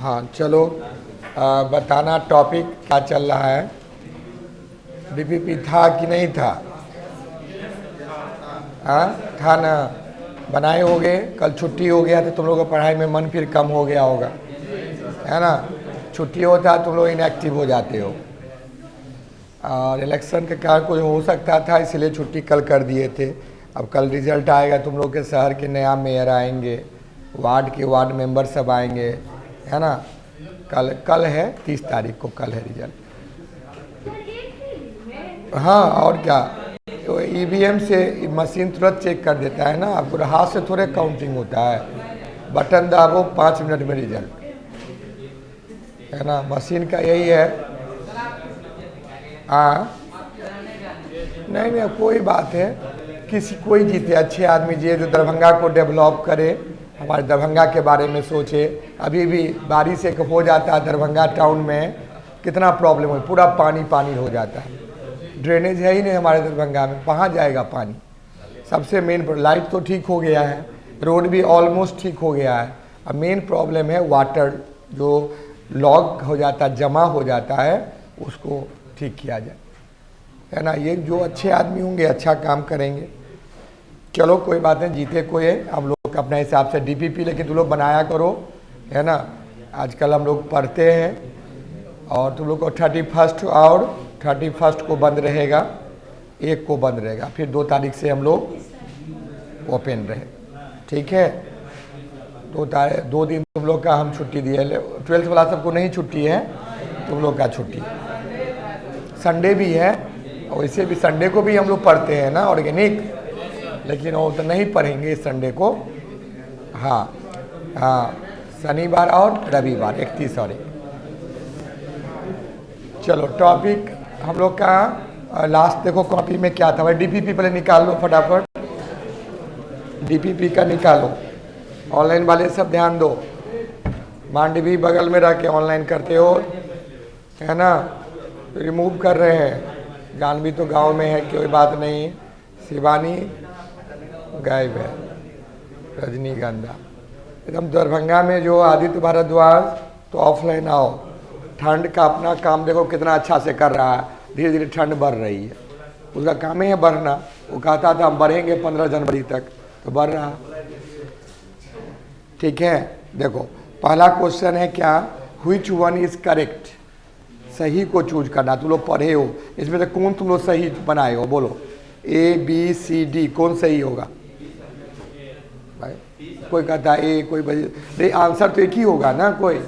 हाँ चलो, बताना टॉपिक क्या चल रहा है। डीपीपी था कि नहीं था? हाँ था ना। बनाए होगे, कल छुट्टी हो गया तो तुम लोगों का पढ़ाई में मन फिर कम हो गया होगा, है ना। छुट्टी होता है तुम लोग इनएक्टिव हो जाते हो, और इलेक्शन के कारण कुछ हो सकता था इसलिए छुट्टी कल कर दिए थे। अब कल रिजल्ट आएगा, तुम लोग के शहर के नया मेयर आएंगे, वार्ड मेंबर सब आएंगे, है ना। कल है 30 तारीख को, कल है रिजल्ट। हाँ और क्या, तो ईवीएम से मशीन तुरंत चेक कर देता है ना, आपको हाथ से थोड़े काउंटिंग होता है। बटन दाबो 5 मिनट में रिजल्ट, है ना। मशीन का यही है। हाँ नहीं कोई बात है, कोई जीते, अच्छे आदमी जिए जो दरभंगा को डेवलप करे, हमारे दरभंगा के बारे में सोचे। अभी भी बारिश एक हो जाता है दरभंगा टाउन में, कितना प्रॉब्लम हो, पूरा पानी पानी हो जाता है। ड्रेनेज है ही नहीं हमारे दरभंगा में, कहाँ जाएगा पानी। सबसे मेन लाइट तो ठीक हो गया है, रोड भी ऑलमोस्ट ठीक हो गया है। अब मेन प्रॉब्लम है वाटर, जो लॉक हो जाता है, जमा हो जाता है, उसको ठीक किया जाए, है ना। ये जो अच्छे आदमी होंगे अच्छा काम करेंगे। चलो कोई बात नहीं, जीते कोई है, हम लोग अपने हिसाब से डीपीपी लेकिन तुम लोग बनाया करो, है ना। आजकल हम लोग पढ़ते हैं, और तुम लोग को 31 और 31 को बंद रहेगा, 1 को बंद रहेगा, फिर 2 तारीख से हम लोग ओपन रहे, ठीक है। 2 दिन तुम लोग का हम छुट्टी दिए, 12th वाला सबको नहीं छुट्टी है, तुम लोग का छुट्टी। संडे भी है, और वैसे भी संडे को भी हम लोग पढ़ते हैं ना ऑर्गेनिक, लेकिन वो तो नहीं पढ़ेंगे संडे को। हाँ हाँ, शनिवार और रविवार 31 और 1। चलो टॉपिक हम लोग का लास्ट देखो कॉपी में क्या था भाई। डीपीपी पहले निकाल लो फटाफट, डीपीपी का निकालो। ऑनलाइन वाले सब ध्यान दो, मांडवी बगल में रख के ऑनलाइन करते हो, है ना। रिमूव कर रहे हैं, जानवी तो गांव में है, कोई बात नहीं। शिवानी गायब है, रजनीगंधा एकदम। दरभंगा में जो आदित्य भारद्वाज, तो ऑफलाइन आओ। ठंड का अपना काम देखो कितना अच्छा से कर रहा है, धीरे धीरे ठंड बढ़ रही है, उसका काम ही है बढ़ना। वो कहता था हम बढ़ेंगे 15 जनवरी तक, तो बढ़ रहा, ठीक है। देखो पहला क्वेश्चन है क्या, व्हिच वन इज करेक्ट, सही को चूज करना। तुम लोग पढ़े हो, इसमें से कौन तुम लोग सही बनाए हो, बोलो। ABCD कौन सही होगा भाई? कोई कहता है ए, कोई नहीं, आंसर तो एक ही होगा ना। कोई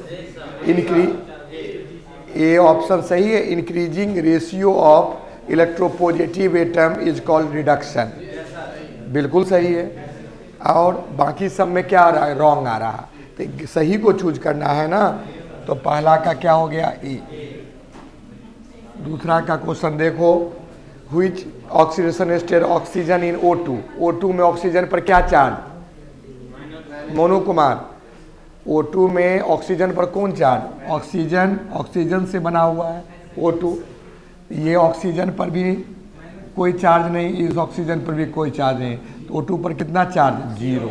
ए ऑप्शन सही है। Increasing ratio of electropositive atom is called reduction, बिल्कुल सही है। और बाकी सब में क्या आ रहा है, रॉन्ग आ रहा है, तो सही को चूज करना है ना। तो पहला का क्या हो गया, ए। दूसरा का क्वेश्चन देखो, which oxidation state oxygen in O2, O2 में ऑक्सीजन पर क्या चार्ज, मोनोकुमार। O2 में ऑक्सीजन पर कौन चार्ज, ऑक्सीजन से बना हुआ है O2। ये ऑक्सीजन पर भी कोई चार्ज नहीं, इस ऑक्सीजन पर भी कोई चार्ज नहीं, तो O2 पर कितना चार्ज, 0।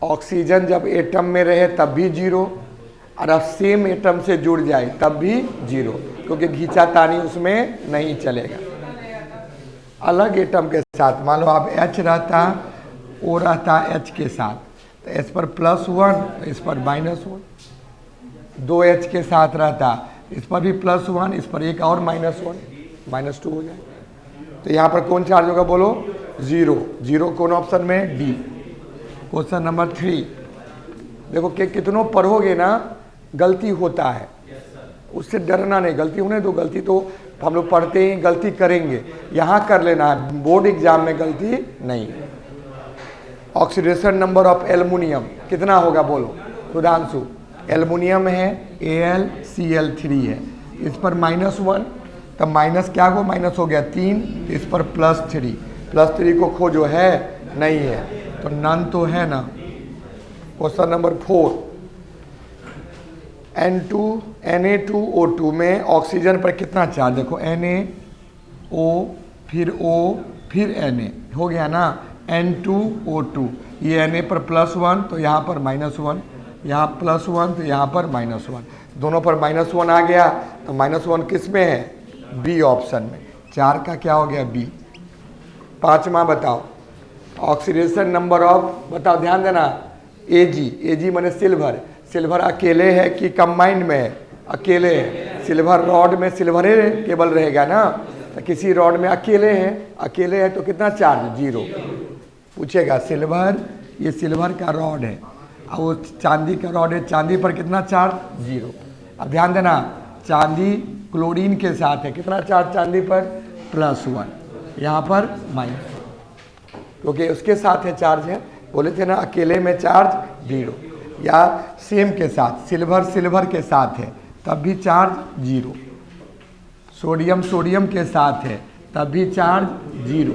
ऑक्सीजन जब एटम में रहे तब भी 0, और अब सेम एटम से जुड़ जाए तब भी 0, क्योंकि घींचातानी उसमें नहीं चलेगा। अलग एटम के साथ, मान लो आप H रहता, O रहता H के साथ, तो H पर +1, इस पर -1। 2H के साथ रहता, इस पर भी +1, इस पर एक और -1, -2 हो जाए। तो यहाँ पर कौन चार्ज होगा, बोलो 0 कौन ऑप्शन में, D। क्वेश्चन नंबर 3 देखो, कि कितनों पढ़ोगे ना गलती होता है, उससे डरना नहीं, गलती होने दो। गलती तो हम लोग पढ़ते ही गलती करेंगे, यहाँ कर लेना है, बोर्ड एग्जाम में गलती नहीं। ऑक्सीडेशन नंबर ऑफ एल्युमिनियम कितना होगा, बोलो सुधांशु। एल्युमिनियम है AlCl3 है, इस पर -1, तब माइनस क्या हो, माइनस हो गया 3, इस पर +3 को खोजो, है नहीं है, तो नन तो है ना। क्वेश्चन नंबर 4, Na2O2 में ऑक्सीजन पर कितना चार्ज, देखो Na O फिर O फिर Na, हो गया ना, N2O2, ये Na पर +1 तो यहाँ पर -1, यहाँ +1 तो यहाँ पर -1, दोनों पर -1 आ गया तो -1 किस में है? बी ऑप्शन में। 4 का क्या हो गया? बी। 5वां बताओ, ऑक्सीडेशन नंबर ऑफ, बताओ ध्यान देना, Ag माने सिल्वर। सिल्वर अकेले है कि कंबाइंड में है? अकेले है। सिल्वर रॉड में सिल्वर केवल रहेगा ना, तो किसी रॉड में अकेले है तो कितना चार्ज? 0। पूछेगा सिल्वर, ये सिल्वर का रॉड है और वो चांदी का रॉड है, चांदी पर कितना चार्ज? 0। अब ध्यान देना, चांदी क्लोरीन के साथ है, कितना चार्ज चांदी पर? +1, यहाँ पर -1, क्योंकि उसके साथ है चार्ज है। बोले थे ना अकेले में चार्ज 0, या सेम के साथ सिल्वर के साथ है तब भी चार्ज 0, सोडियम के साथ है तब भी चार्ज 0।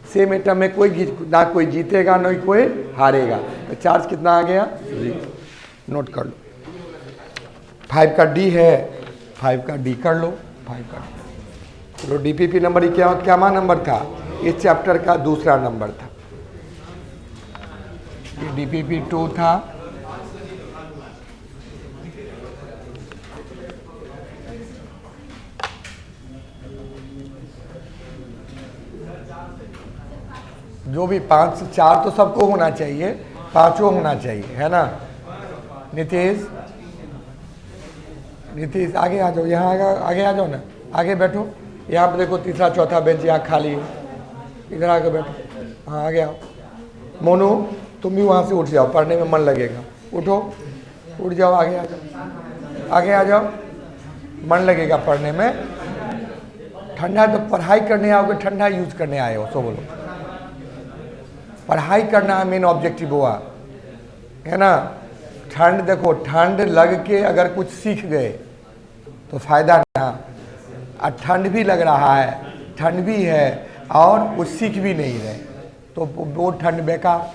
सेम एटम में ना कोई जीतेगा ना कोई हारेगा, तो चार्ज कितना आ गया? 0। नोट कर लो। 5 का डी है, 5 का डी कर लो, 5 का डी। चलो डीपीपी नंबर ही क्या नंबर था? इस चैप्टर का दूसरा नंबर था, ये डीपीपी 2 था। जो भी 5 से 4 तो सबको होना चाहिए, 5 होना चाहिए, है ना? नीतीश आगे आ जाओ, यहाँ आगे आ जाओ ना, आगे बैठो। यहाँ पे देखो तीसरा चौथा बेंच यहाँ खाली है, इधर आके बैठो। हाँ आगे आओ। मोनू तुम भी वहाँ से उठ जाओ, पढ़ने में मन लगेगा। उठो, उठ जाओ, आगे आ जाओ, मन लगेगा पढ़ने में। ठंडा तो पढ़ाई करने आओगे, ठंडा यूज करने आए हो, सो बोलो। पढ़ाई करना मेन ऑब्जेक्टिव हुआ, है ना? ठंड देखो, ठंड लग के अगर कुछ सीख गए तो फायदा ना, और ठंड भी लग रहा है, ठंड भी है और कुछ सीख भी नहीं रहे, तो वो ठंड बेकार,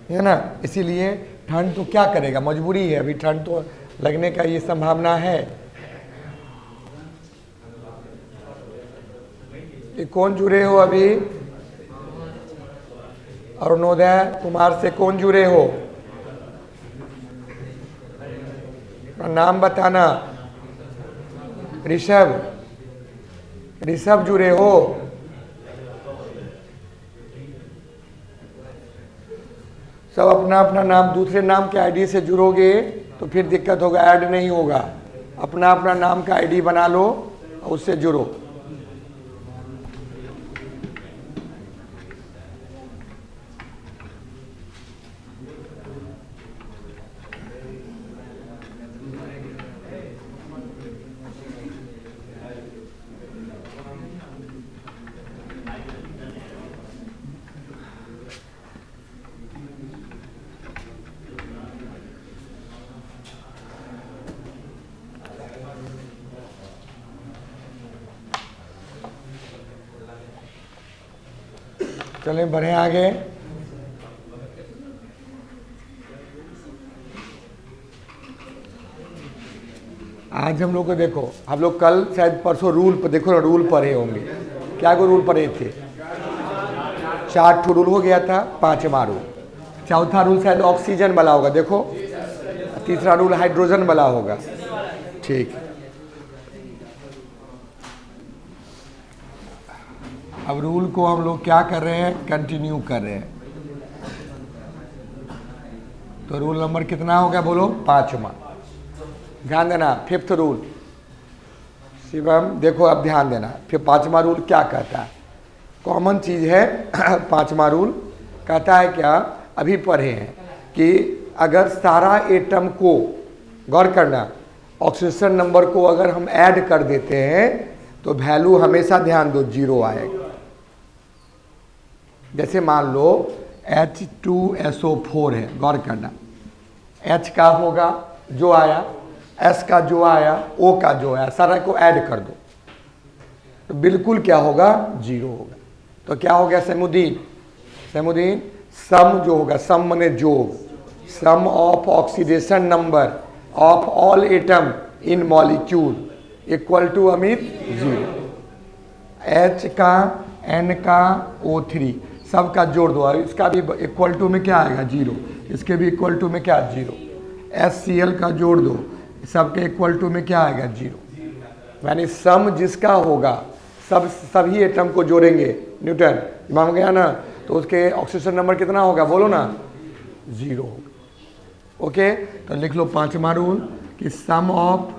है ना? इसीलिए ठंड तो क्या करेगा, मजबूरी है, अभी ठंड तो लगने का ये संभावना है। ये कौन जुड़े हो अभी? अरुणोदय कुमार से कौन जुड़े हो? नाम बताना। ऋषभ जुड़े हो? सब अपना अपना नाम, दूसरे नाम के आईडी से जुड़ोगे तो फिर दिक्कत होगा, ऐड नहीं होगा। अपना अपना नाम का आईडी बना लो और उससे जुड़ो। चलें बढ़े आगे। आज हम लोग को देखो, हम लोग कल शायद परसों रूल पर देखो ना, रूल पढ़े होंगे। क्या को रूल पढ़े थे? 4 ठो रूल हो गया था, 5वां रूल। चौथा रूल शायद ऑक्सीजन वाला होगा, देखो। तीसरा रूल हाइड्रोजन वाला होगा, ठीक। अब रूल को हम लोग क्या कर रहे हैं? कंटिन्यू कर रहे हैं। तो रूल नंबर कितना हो गया बोलो? 5वां। ध्यान देना, 5th रूल। शिवम देखो, अब ध्यान देना, फिर 5वां रूल क्या कहता है? कॉमन चीज़ है। 5वां रूल कहता है क्या? अभी पढ़े हैं कि अगर सारा एटम को, गौर करना, ऑक्सीजन नंबर को अगर हम ऐड कर देते हैं तो वैल्यू हमेशा, ध्यान दो, 0 आएगा। जैसे मान लो H2SO4 है, गौर करना, H का होगा जो आया, S का जो आया, O का जो आया, सारा को ऐड कर दो तो बिल्कुल क्या होगा? 0 होगा। तो क्या हो गया सैमुद्दीन? सम जो होगा, सम माने जोग, sum of oxidation number of all atom in molecule equal to अमित 0। H का N का O3 सबका जोड़ दो, इसका भी इक्वल टू में क्या आएगा 0, इसके भी इक्वल टू में क्या 0, HCl का जोड़ दो, सबके इक्वल टू में क्या आएगा 0। यानी सम जिसका होगा सभी एटम को जोड़ेंगे, न्यूटन मान गया ना, तो उसके ऑक्सीजन नंबर कितना होगा बोलो ना 0 होगा। ओके, तो लिख लो 5वां रूल कि sum of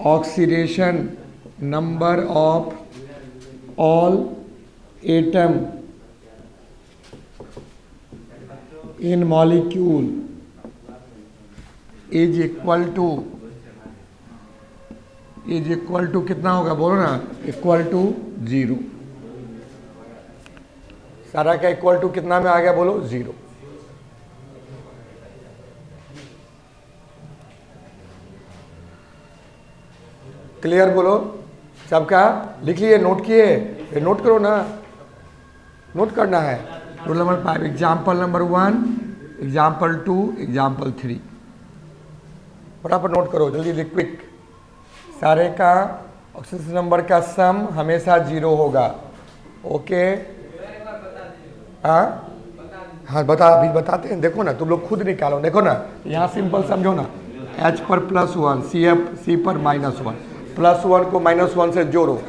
oxidation number of all atom in molecule is equal to कितना होगा बोलो ना, इक्वल टू 0। सारा का इक्वल टू कितना में आ गया बोलो 0। क्लियर बोलो सबका, लिख लिए, नोट किए, नोट करो ना, नोट करना है। Rule number 5, example number 1, example 2, example 3, फटाफट नोट करो जल्दी क्विक। सारे का ऑक्सीजन नंबर का सम हमेशा 0 होगा। ओके, हाँ बता, अभी बताते हैं, देखो ना तुम लोग खुद निकालो, देखो ना यहाँ सिंपल समझो ना, H पर +1, C पर -1, +1 को -1 से जोड़ो,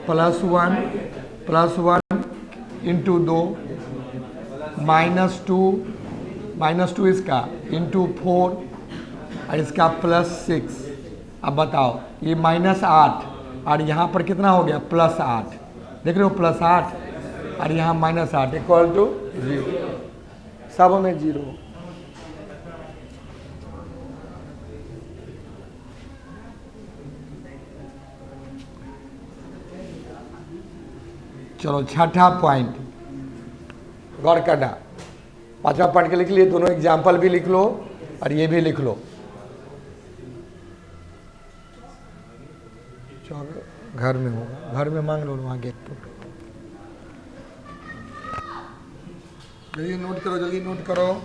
+1 इंटू 2, -2 इसका इंटू 4 और इसका +6। अब बताओ ये -8 और यहाँ पर कितना हो गया +8, देख रहे हो +8 और यहाँ -8 इक्वल टू 0, सब में 0। चलो 6ठा पॉइंट गौर करना, 5वां पॉइंट के लिख लिए, दोनों एग्जाम्पल भी लिख लो और ये भी लिख लो। चलो घर में होगा, घर में मांग लो वहाँ गेट पर। जल्दी नोट करो, जल्दी नोट करो।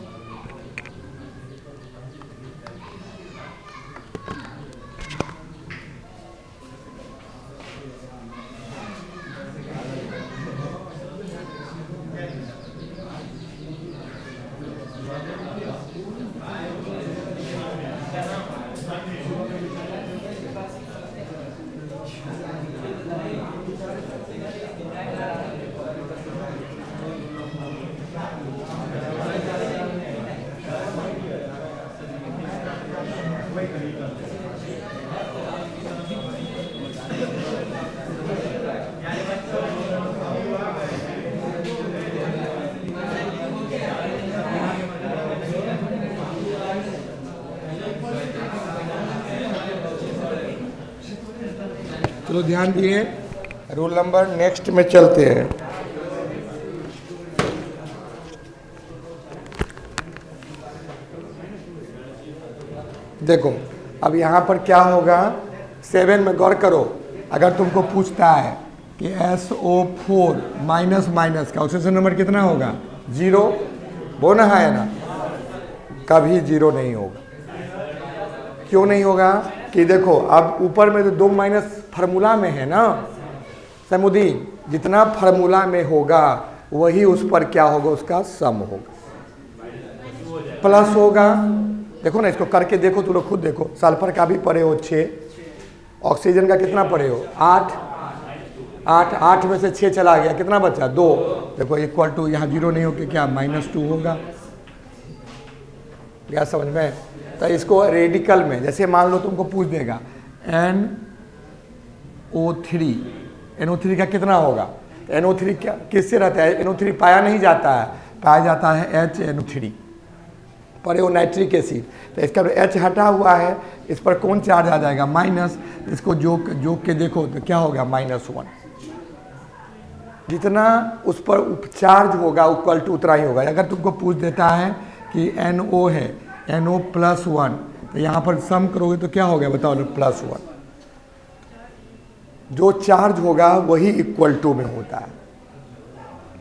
चलो ध्यान दिए, रूल नंबर नेक्स्ट में चलते हैं। देखो अब यहाँ पर क्या होगा, 7 में गौर करो, अगर तुमको पूछता है कि SO4 माइनस का ऑक्सीजन नंबर कितना होगा 0, बोलना है ना, कभी 0 नहीं होगा। क्यों नहीं होगा कि देखो अब ऊपर में तो 2 माइनस फार्मूला में है ना समुद्दीन, जितना फार्मूला में होगा वही उस पर क्या होगा, उसका सम होगा, प्लस होगा। देखो ना इसको करके देखो, तुम लोग खुद देखो, सल्फर का भी पढ़े हो 6, ऑक्सीजन का कितना पढ़े हो 8 में से 6 चला गया, कितना बचा 2। देखो इक्वल टू यहाँ 0 नहीं होकर क्या -2 होगा, क्या समझ में। तो इसको रेडिकल में जैसे मान लो तुमको पूछ देगा NO3 का कितना होगा, NO3 क्या किससे रहता है, NO3 पाया नहीं जाता है, पाया जाता है HNO3 पर वो नाइट्रिक एसिड। तो इसका H हटा हुआ है, इस पर कौन चार्ज आ जाएगा माइनस, इसको जोक के देखो तो क्या होगा -1। जितना उस पर चार्ज होगा इक्वल टू उतना ही होगा। अगर तुमको पूछ देता है कि NO है, NO+1, तो यहाँ पर सम करोगे तो क्या हो गया बताओ +1, जो चार्ज होगा वही इक्वल टू में होता है।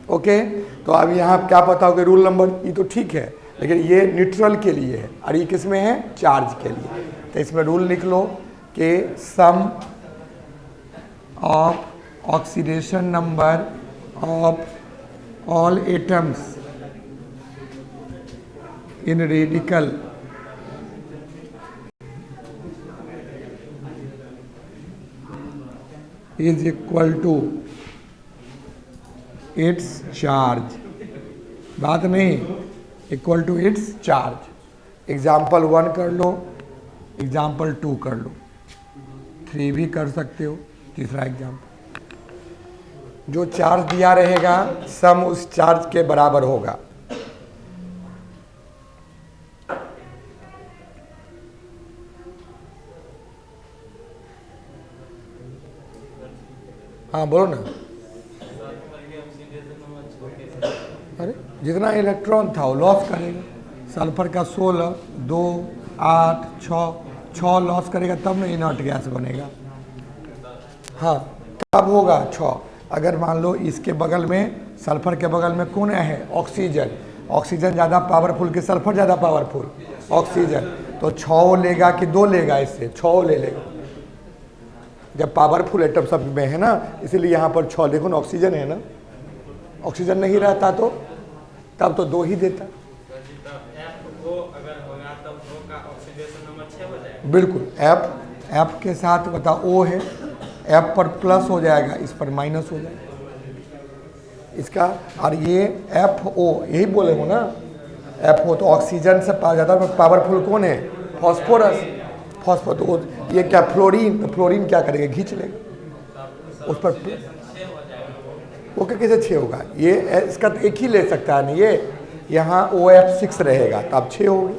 ओके, तो अब यहाँ क्या पता होगा रूल नंबर, ये तो ठीक है लेकिन ये न्यूट्रल के लिए है और ये किस में है चार्ज के लिए। तो इसमें रूल लिख लो के sum of oxidation number of all atoms in radical is equal to its charge. बात नहीं, equal to its charge. Example 1 कर लो, एग्जाम्पल 2 कर लो, 3 भी कर सकते हो। तीसरा एग्जाम्पल, जो चार्ज दिया रहेगा सम उस चार्ज के बराबर होगा। हाँ बोलो ना। अरे जितना इलेक्ट्रॉन था वो लॉस करेगा। सल्फर का 16, 2, 8, 6 लॉस करेगा तब ना इनर्ट गैस बनेगा। हाँ कब होगा 6? अगर मान लो इसके बगल में, सल्फर के बगल में कौन है? ऑक्सीजन। ऑक्सीजन ज़्यादा पावरफुल कि सल्फर ज़्यादा पावरफुल? ऑक्सीजन। तो 6 लेगा कि 2 लेगा? इससे 6 ले लेगा। जब पावरफुल एटम सब में है ना, इसीलिए यहाँ पर 6। देखो ना ऑक्सीजन है ना, ऑक्सीजन नहीं रहता तो तब तो 2 ही देता। बिल्कुल। एफ के साथ बताओ ओ है, एफ पर प्लस हो जाएगा, इस पर माइनस हो जाएगा इसका। और ये एफ ओ यही बोले हो ना, एफ ओ तो ऑक्सीजन से ज़्यादा पावरफुल कौन है? फॉस्फोरस। फॉस्फोरस तो ये क्या फ्लोरीन, तो फ्लोरीन क्या करेगा? खींच लेगा उस पर। वो कैसे 6 होगा? ये इसका तो एक ही ले सकता है ना, ये यहाँ OF6 रहेगा तो अब 6 होगी।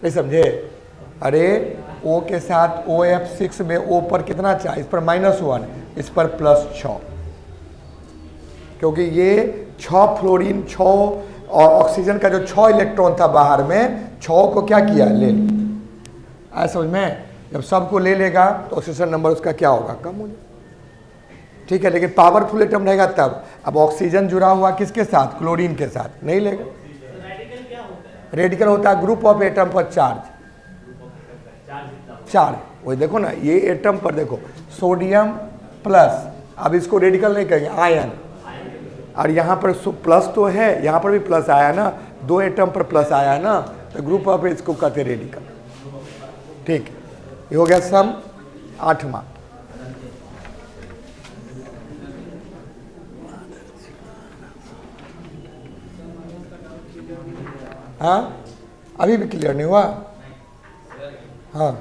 नहीं समझे? अरे O के साथ OF6 में O पर कितना चार्ज? इस पर -1, इस पर +6, क्योंकि ये 6 फ्लोरीन 6 और ऑक्सीजन का जो 6 इलेक्ट्रॉन था बाहर में, 6 को क्या किया? ले लिया। आया समझ में? जब सबको ले लेगा तो ऑक्सीजन नंबर उसका क्या होगा? कम हो जाएगा। ठीक है, लेकिन पावरफुल एटम रहेगा तब। अब ऑक्सीजन जुड़ा हुआ किसके साथ? क्लोरीन के साथ, नहीं लेगा। रेडिकल होता है ग्रुप ऑफ एटम पर चार्ज। वही देखो ना, ये एटम पर देखो सोडियम प्लस, अब इसको रेडिकल नहीं कहेंगे, आयन। और यहाँ पर प्लस तो है, यहाँ पर भी प्लस आया ना, 2 एटम पर प्लस आया ना, तो ग्रुप ऑफ इसको कहते रेडिकल। ठीक, ये हो गया सम 8वां। हाँ अभी भी क्लियर नहीं हुआ? हाँ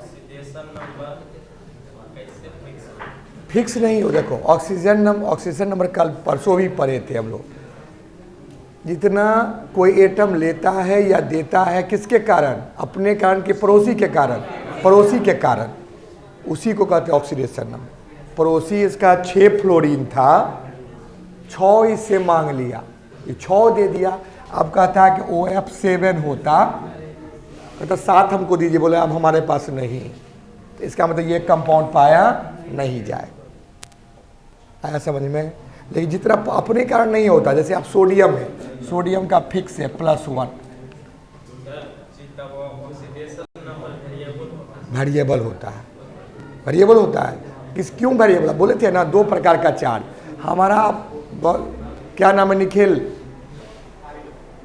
फिक्स नहीं हो। देखो ऑक्सीजन नंबर कल परसों भी पढ़े थे हम लोग। जितना कोई एटम लेता है या देता है किसके कारण? अपने कारण कि पड़ोसी के कारण? पड़ोसी के कारण, उसी को कहते हैं ऑक्सीडेशन नंबर। पड़ोसी इसका 6 फ्लोरीन था, 6 इससे मांग लिया, ये 6 दे दिया। अब कहता है कि OF7 होता, कहता 7 हमको दीजिए। बोले अब हमारे पास नहीं, तो इसका मतलब ये कंपाउंड पाया नहीं जाए। आया समझ में? लेकिन जितना अपने कारण नहीं होता, जैसे अब सोडियम है, सोडियम का फिक्स है +1, वेरिएबल होता है। वेरिएबल होता है क्यों वेरिएबल? बोले थे ना 2 प्रकार का चार्ज। हमारा क्या नाम है? निखिल,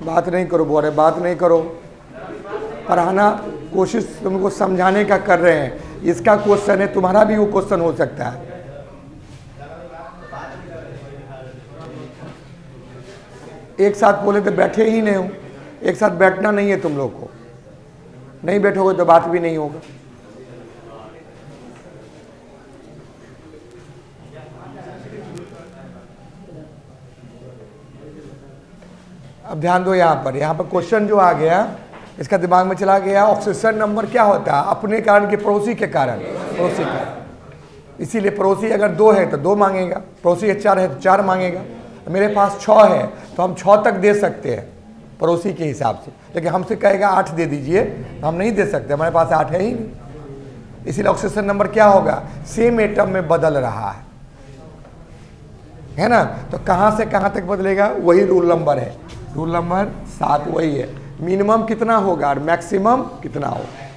बात नहीं करो, बोल रहे बात नहीं करो, पढ़ाना कोशिश तुमको समझाने का कर रहे हैं। इसका क्वेश्चन है, तुम्हारा भी वो क्वेश्चन हो सकता है। एक साथ बोले तो बैठे ही नहीं हो, एक साथ बैठना नहीं है तुम लोग को, नहीं बैठोगे तो बात भी नहीं होगा। अब ध्यान दो, यहाँ पर क्वेश्चन जो आ गया इसका दिमाग में चला गया। ऑक्सीजन नंबर क्या होता है? अपने कारण के पड़ोसी के कारण, पड़ोसी का। इसीलिए पड़ोसी अगर 2 है तो 2 मांगेगा, पड़ोसी 4 है तो 4 मांगेगा। मेरे पास 6 है तो हम 6 तक दे सकते हैं पड़ोसी के हिसाब से, लेकिन हमसे कहेगा 8 दे दीजिए, हम नहीं दे सकते, हमारे पास 8 है ही नहीं। इसीलिए ऑक्सीजन नंबर क्या होगा? सेम एटम में बदल रहा है ना? तो कहाँ से कहाँ तक बदलेगा? वही रूल नंबर है, रूल नंबर 7 वही है। मिनिमम कितना होगा और मैक्सिमम कितना होगा?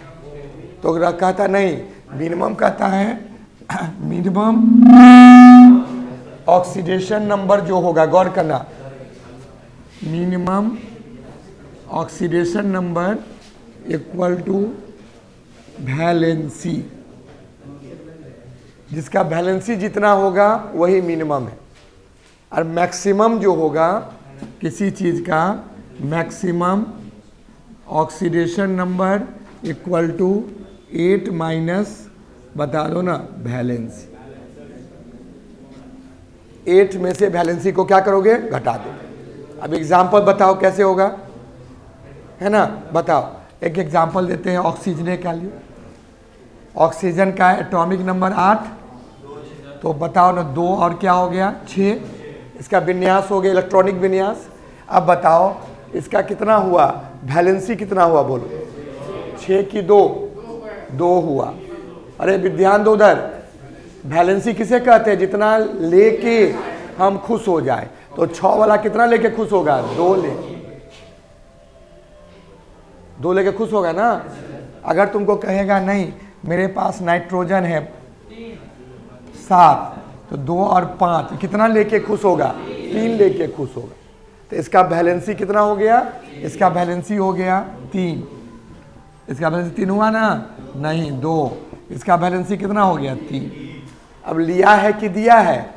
तो कहता नहीं, मिनिमम कहता है मिनिमम ऑक्सीडेशन नंबर जो होगा, गौर करना, minimum oxidation number equal to valency, जिसका वैलेंसी जितना होगा वही मिनिमम है। और मैक्सिमम जो होगा किसी चीज़ का, maximum oxidation number equal to 8 minus, बता दो ना, वैलेंसी। 8 में से वैलेंसी को क्या करोगे, घटा दो। अब एग्जाम्पल बताओ कैसे होगा, है ना, बताओ। एक एग्जाम्पल देते हैं ऑक्सीजन का लिए। ऑक्सीजन का एटॉमिक नंबर 8, तो बताओ ना 2 और क्या हो गया 6, इसका विन्यास हो गया इलेक्ट्रॉनिक विन्यास। अब बताओ इसका कितना हुआ, वैलेंसी कितना हुआ, बोलो। 6 की 2 हुआ। अरे ध्यान दो उधर, वैलेंसी किसे कहते हैं, जितना लेके हम खुश हो जाए। तो 6 वाला कितना लेके खुश होगा, 2 लेके खुश होगा ना। अगर तुमको कहेगा नहीं मेरे पास नाइट्रोजन है 7, तो 2 और 5 कितना लेके खुश होगा, 3 लेके खुश होगा। तो इसका वैलेंसी कितना हो गया, इसका वैलेंसी हो गया 3। इसका वैलेंसी 3 हुआ ना, नहीं 2। इसका वैलेंसी कितना हो गया 3। अब लिया है कि दिया है,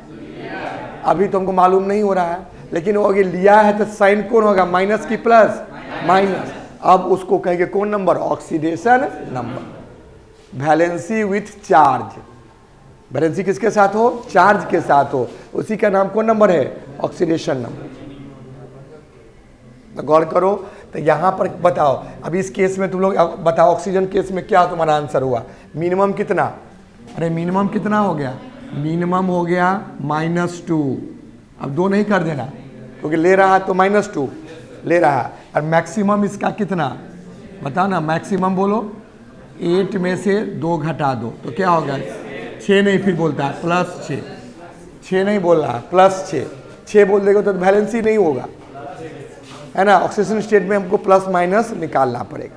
अभी तुमको मालूम नहीं हो रहा है, लेकिन वो अगर लिया है तो साइन कौन होगा, माइनस की प्लस, माइनस। अब उसको कहेंगे कौन number, oxidation number. Valency with charge, valency किसके साथ हो, चार्ज के साथ हो, उसी का नाम कौन नंबर है, ऑक्सीडेशन नंबर। तो गौर करो। तो यहाँ पर बताओ, अब इस केस में तुम लोग बताओ, ऑक्सीजन केस में क्या तुम्हारा आंसर हुआ, मिनिमम कितना, अरे मिनिमम कितना हो गया, मिनिमम हो गया -2। अब 2 नहीं कर देना, क्योंकि ले रहा है तो -2 ले रहा है। और मैक्सिमम इसका कितना, बताओ ना, मैक्सिमम बोलो। 8 में से 2 घटा दो तो क्या होगा, 6 नहीं, फिर बोलता है +6, 6 नहीं बोल रहा, +6, 6 बोल देगा तो वैलेंसी नहीं होगा, है ना। ऑक्सीजन स्टेट में हमको प्लस माइनस निकालना पड़ेगा।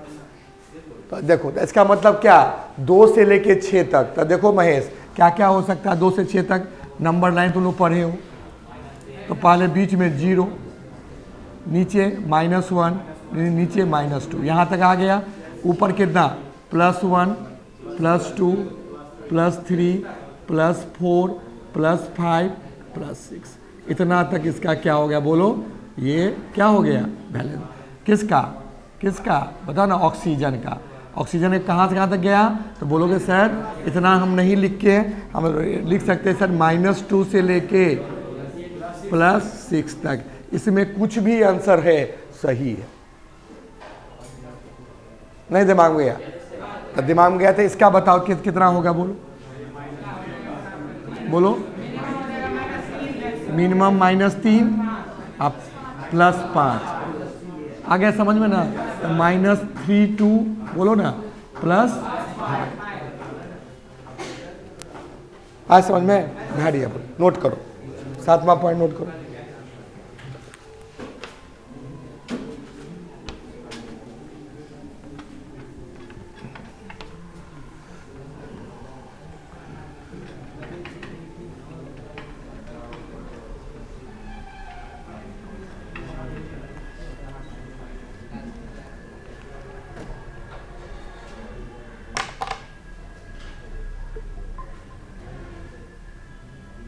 तो देखो, तो इसका मतलब क्या, 2 से लेके 6 तक। तो देखो महेश, क्या क्या हो सकता है 2 से 6 तक, नंबर लाइन तुम लोग पढ़े हो। तो पहले बीच में 0, नीचे -1, नीचे -2, यहाँ तक आ गया। ऊपर कितना, +1, +2, +3, +4, +5, +6, इतना तक इसका क्या हो गया, बोलो, ये क्या हो गया, वैलेंस। किसका किसका बताओ ना, ऑक्सीजन का। ऑक्सीजन कहाँ से कहाँ तक गया, तो बोलोगे सर इतना हम नहीं लिख के, हम लिख सकते हैं सर -2 से लेके +6 तक। इसमें कुछ भी आंसर है सही है, नहीं दिमाग में गया, तो दिमाग में गया था। इसका बताओ कितना होगा, बोलो बोलो। मिनिमम -3 आप +5 आ गया समझ में ना, -32 बोलो ना, +5 आज समझ में बढ़िया। बोलो, नोट करो, 7वां पॉइंट नोट करो।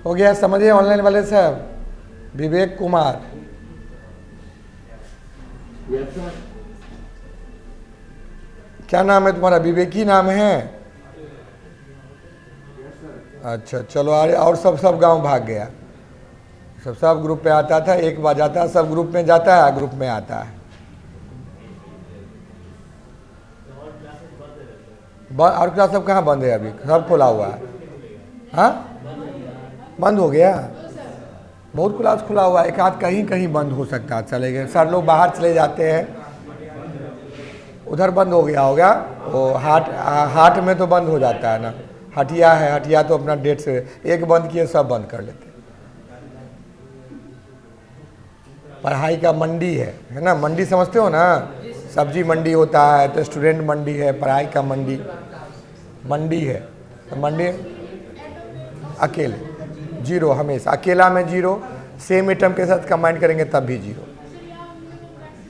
हो गया, समझिए ऑनलाइन वाले साहब, विवेक कुमार। क्या नाम है तुम्हारा, विवेकी नाम है, अच्छा चलो। और सब गांव भाग गया, सब ग्रुप पे आता था, एक बार जाता है, सब ग्रुप में जाता है, ग्रुप में आता है। और क्लास सब कहाँ बंद है, अभी सब खोला हुआ है, हाँ बंद हो गया, बहुत क्लास खुला हुआ है, एक आध कहीं कहीं बंद हो सकता है, चले गए सर लोग बाहर चले जाते हैं, उधर बंद हो गया होगा। वो हाट में तो बंद हो जाता है ना, हटिया है, हटिया तो अपना डेट से एक बंद किए सब बंद कर लेते। पढ़ाई का मंडी है ना, मंडी समझते हो ना, सब्जी मंडी होता है तो स्टूडेंट मंडी है, पढ़ाई का मंडी है। तो मंडे अकेले जीरो, हमेशा अकेला में जीरो, सेम एटम के साथ कंबाइन करेंगे तब भी जीरो।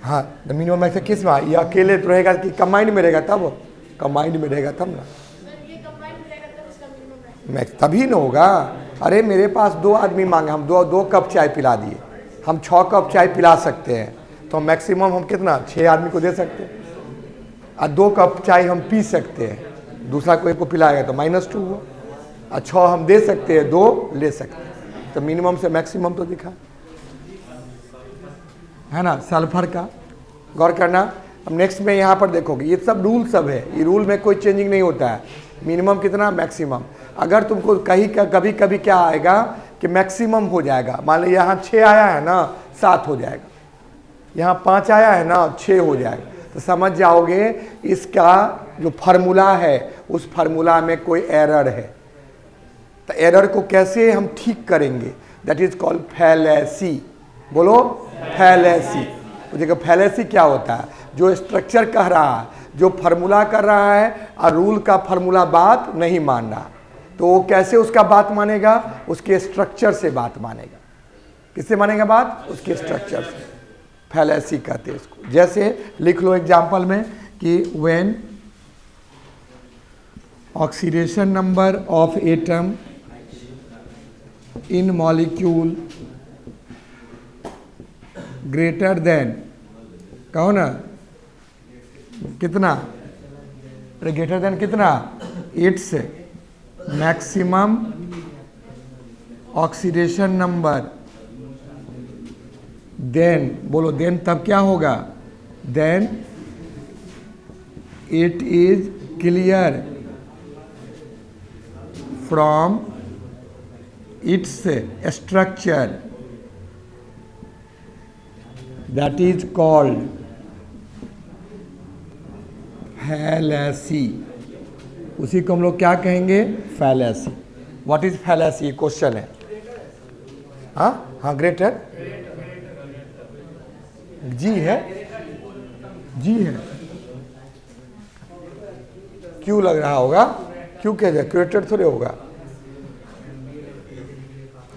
हाँ, तो मिनिमम में से किस में ये अकेले तो रहेगा कि कंबाइंड में रहेगा, तब कंबाइंड में रहेगा तब ना मैक्स तभी ना होगा। अरे मेरे पास 2 आदमी मांगे, हम दो कप चाय पिला दिए, हम 6 कप चाय पिला सकते हैं, तो मैक्सिमम हम कितना 6 आदमी को दे सकते हैं, और 2 कप चाय हम पी सकते हैं, दूसरा कोई को पिलाएगा तो -2 हुआ, और 6 हम दे सकते हैं, 2 ले सकते हैं, तो मिनिमम से मैक्सिमम तो दिखा है ना। सल्फर का गौर करना। अब नेक्स्ट में यहाँ पर देखोगे ये सब रूल सब है, ये रूल में कोई चेंजिंग नहीं होता है, मिनिमम कितना मैक्सिमम। अगर तुमको कभी कभी क्या आएगा कि मैक्सिमम हो जाएगा, मान लो यहाँ 6 आया है ना 7 हो जाएगा, यहाँ 5 आया है ना 6 हो जाएगा, तो समझ जाओगे इसका जो फार्मूला है उस फार्मूला में कोई एरर है। तो एरर को कैसे हम ठीक करेंगे, दैट इज कॉल्ड फैलेसी। बोलो फैलेसी। तो देखो फैलेसी क्या होता है, जो स्ट्रक्चर कह रहा है, जो फार्मूला कर रहा है और रूल का फार्मूला बात नहीं मान रहा, तो वो कैसे उसका बात मानेगा, उसके स्ट्रक्चर से बात मानेगा। किससे मानेगा बात, उसके स्ट्रक्चर से। फैलेसी कहते हैं इसको। जैसे लिख लो एग्जाम्पल में कि when oxidation number of atom in molecule greater than, कहो ना कितना, अरे ग्रेटर देन कितना, it's maximum oxidation number, then बोलो देन तब क्या होगा, then it is clear from its structure that is called fallacy। उसी को हम लोग क्या कहेंगे, fallacy। What is fallacy question है। हाँ ग्रेटर जी है, जी है, क्यों लग रहा होगा, क्यों कह जाए, क्रिएटर थोड़े होगा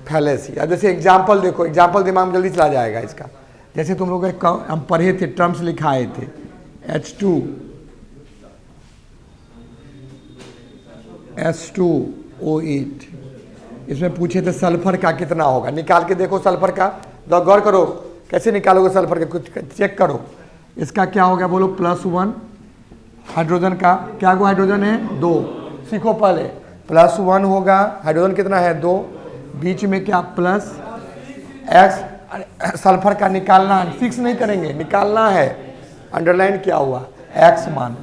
फैलेसी। अब जैसे एग्जाम्पल देखो, एग्जाम्पल दिमाग में जल्दी चला जाएगा इसका। जैसे तुम लोग हम पढ़े थे, टर्म्स लिखाए थे, H2SO8, इसमें पूछे थे सल्फर का कितना होगा, निकाल के देखो सल्फर का, गौर करो कैसे निकालोगे सल्फर का, कुछ चेक करो। इसका क्या हो गया बोलो, +1, हाइड्रोजन का क्या गो हाइड्रोजन है 2, सीखो पहले, +1 होगा, हाइड्रोजन कितना है 2, बीच में क्या प्लस x, सल्फर का निकालना, 6 नहीं करेंगे, निकालना है, अंडरलाइन क्या हुआ x मान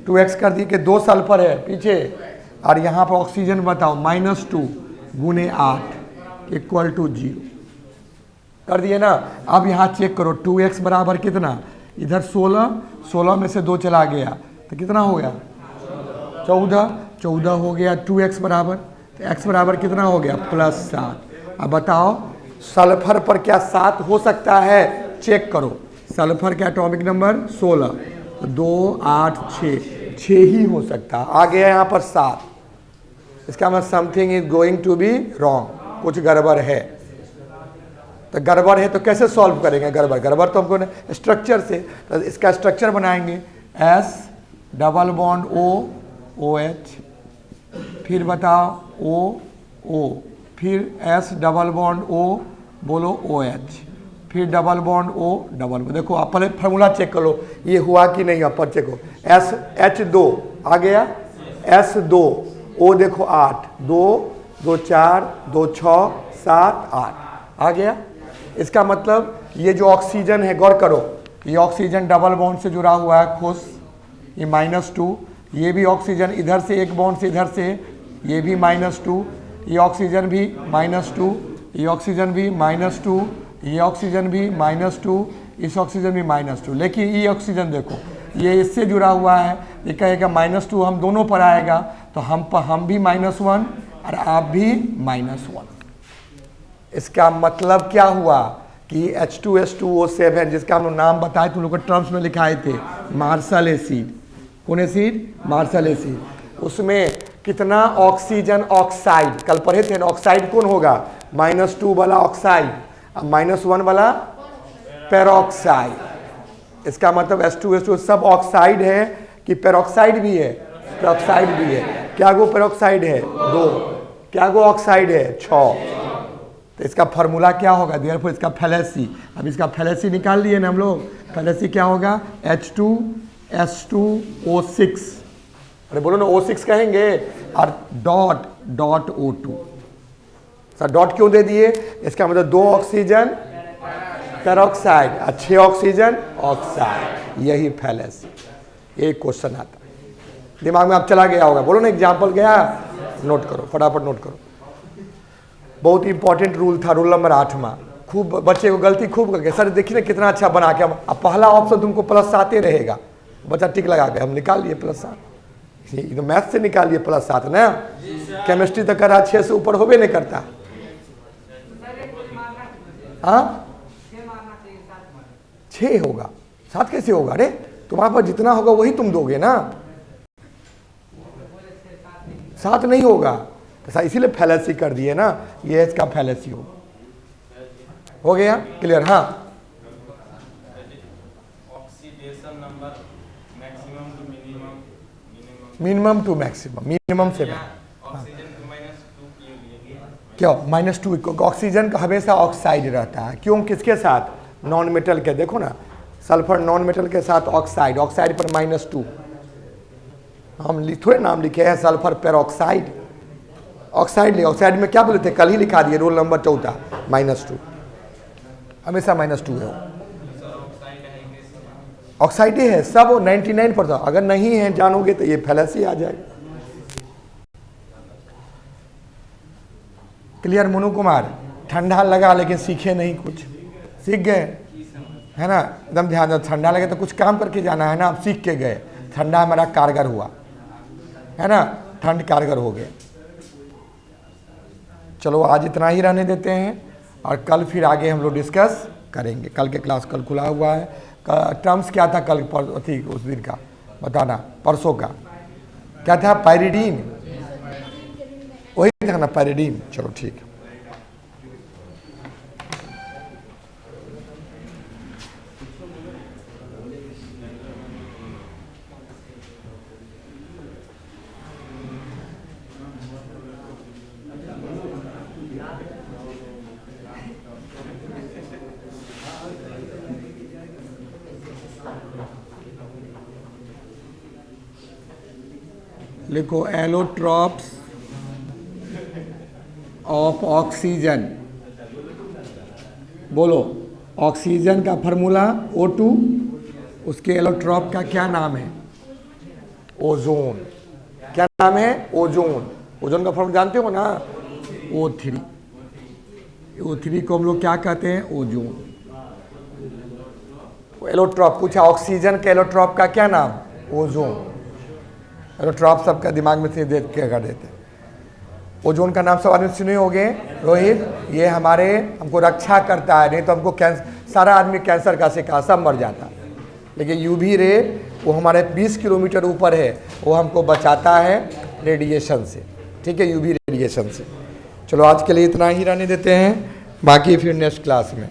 2x कर दी कि 2 सल्फर है पीछे, और यहाँ पर ऑक्सीजन बताओ -2 गुने 8 = 0 कर दिए ना। अब यहाँ चेक करो 2x बराबर कितना, इधर 16 में से 2 चला गया तो कितना हो गया 14 हो गया, 2x बराबर, तो x बराबर कितना हो गया +7। अब बताओ सल्फर पर क्या 7 हो सकता है, चेक करो, सल्फर का एटॉमिक नंबर 16, तो 2 8 6 ही हो सकता, आ गया यहाँ पर 7, इसका मतलब something is going to be wrong, कुछ गड़बड़ है। तो गड़बड़ है तो कैसे सॉल्व करेंगे, गड़बड़ तो हमको स्ट्रक्चर से, तो इसका स्ट्रक्चर बनाएंगे, S डबल बॉन्ड OH, फिर बताओ O, फिर S डबल बॉन्ड O, बोलो OH, फिर डबल बॉन्ड O डबल, देखो आप पहले फार्मूला चेक करो ये हुआ कि नहीं, आप चेक करो, H2 आ गया, S2 O देखो 8, 2 2 4 2 6 7 8 आ गया। इसका मतलब ये जो ऑक्सीजन है, गौर करो, ये ऑक्सीजन डबल बॉन्ड से जुड़ा हुआ है, खुश, ये -2, ये भी ऑक्सीजन इधर से एक बॉन्ड से इधर से, ये भी -2, ये ऑक्सीजन भी -2, ये ऑक्सीजन भी -2, ये ऑक्सीजन भी -2, इस ऑक्सीजन भी -2, लेकिन ये ऑक्सीजन देखो ये इससे जुड़ा हुआ है, ये कहेगा -2 हम दोनों पर आएगा, तो हम भी -1 और आप भी -1। इसका मतलब क्या हुआ कि H2S2O7, जिसका हम लोग नाम बताए तुम लोग को टर्म्स में लिखाए थे, मार्शल एसिड, कौन एसिड? Marshall acid. उसमें कितना ऑक्सीजन ऑक्साइड, कल पढ़े थे ना, ऑक्साइड कौन होगा? -2 वाला ऑक्साइड, अब -1 वाला पेरोक्साइड। इसका मतलब H2SO सब ऑक्साइड है कि पेरोक्साइड भी है? पेरोक्साइड भी है। क्या गो पेरोक्साइड है? 2। क्या गो ऑक्साइड है? 6। तो इसका फार्मूला क्या होगा? देयरफॉर इसका फैलेसी, अब इसका फैलेसी निकाल लिए ना हम लोग। फैलेसी क्या होगा? H2S2O6, अरे बोलो ना O6 कहेंगे, और डॉट O2। सर डॉट क्यों दे दिए? इसका मतलब 2 ऑक्सीजन पेरोक्साइड और 6 ऑक्सीजन ऑक्साइड, यही फैलेसी। एक क्वेश्चन आता है दिमाग में, आप चला गया होगा, बोलो ना एग्जाम्पल गया, नोट करो, फटाफट नोट करो। बहुत इंपॉर्टेंट रूल था, रूल नंबर 8वां। खूब बच्चे को गलती खूब करके, सर देखिए ना कितना अच्छा बना के, अब पहला ऑप्शन तुमको +7 रहेगा, बच्चा टिक लगा के हम निकाल लिए +7। ये तो मैथ से निकाल लिए +7 ना, केमिस्ट्री तो करा 6 से ऊपर होबे नहीं करता। हाँ 6 होगा, 7 कैसे होगा? अरे तुम्हारे पास जितना होगा वही तुम दोगे ना, 7 नहीं होगा। ऐसा इसीलिए फैलेसी कर दिए ना, ये इसका फैलेसी हो गया क्लियर? हाँ oxidation number maximum to minimum, minimum to maximum, minimum से ऑक्सीजन -2 क्यों? -2 ऑक्सीजन का हमेशा ऑक्साइड रहता है, क्यों? किसके साथ? नॉन मेटल के। देखो ना, सल्फर नॉन मेटल के साथ ऑक्साइड, ऑक्साइड पर -2। हम थोड़े नाम लिखे हैं सल्फर पेरोक्साइड, ऑक्साइड ले। ऑक्साइड में क्या बोले थे? कल ही लिखा दिए, रोल नंबर 14, -2, हमेशा -2 है। ऑक्साइड है सब 99%। अगर नहीं है जानोगे तो ये फैलेसी आ जाएगा। क्लियर मोनू कुमार? ठंडा लगा लेकिन सीखे नहीं कुछ, सीख गए है ना? एकदम ध्यान दो, ठंडा लगे तो कुछ काम करके जाना है ना, आप सीख के गए, ठंडा हमारा कारगर हुआ है ना, ठंड कारगर हो गए। चलो आज इतना ही रहने देते हैं, और कल फिर आगे हम लोग डिस्कस करेंगे। कल के क्लास कल खुला हुआ है। टर्म्स क्या था कल थी उस दिन का बताना, परसों का क्या था? पायरिडीन, वही था ना पायरिडीन। चलो ठीक है। लिखो एलोट्रॉप्स ऑफ ऑक्सीजन। बोलो ऑक्सीजन का फार्मूला O2, उसके एलोट्रॉप का क्या नाम है? ओजोन। क्या नाम है? ओजोन। ओजोन का फार्मूला जानते हो ना? O3। O3 को हम लोग क्या कहते हैं? ओजोन। एलोट्रॉप पूछा, ऑक्सीजन के एलोट्रॉप का क्या नाम? ओजोन। एलोट्रॉप सबका दिमाग में से देख के कर देते हैं। ओजोन का नाम सब आदमी सुने होंगे रोहित, ये हमारे हमको रक्षा करता है, नहीं तो हमको सारा आदमी कैंसर का शिकार सब मर जाता। लेकिन यूवी रे वो हमारे 20 किलोमीटर ऊपर है, वो हमको बचाता है रेडिएशन से, ठीक है, यूवी रेडिएशन से। चलो आज के लिए इतना ही रहने देते हैं, बाकी फिर नेक्स्ट क्लास में।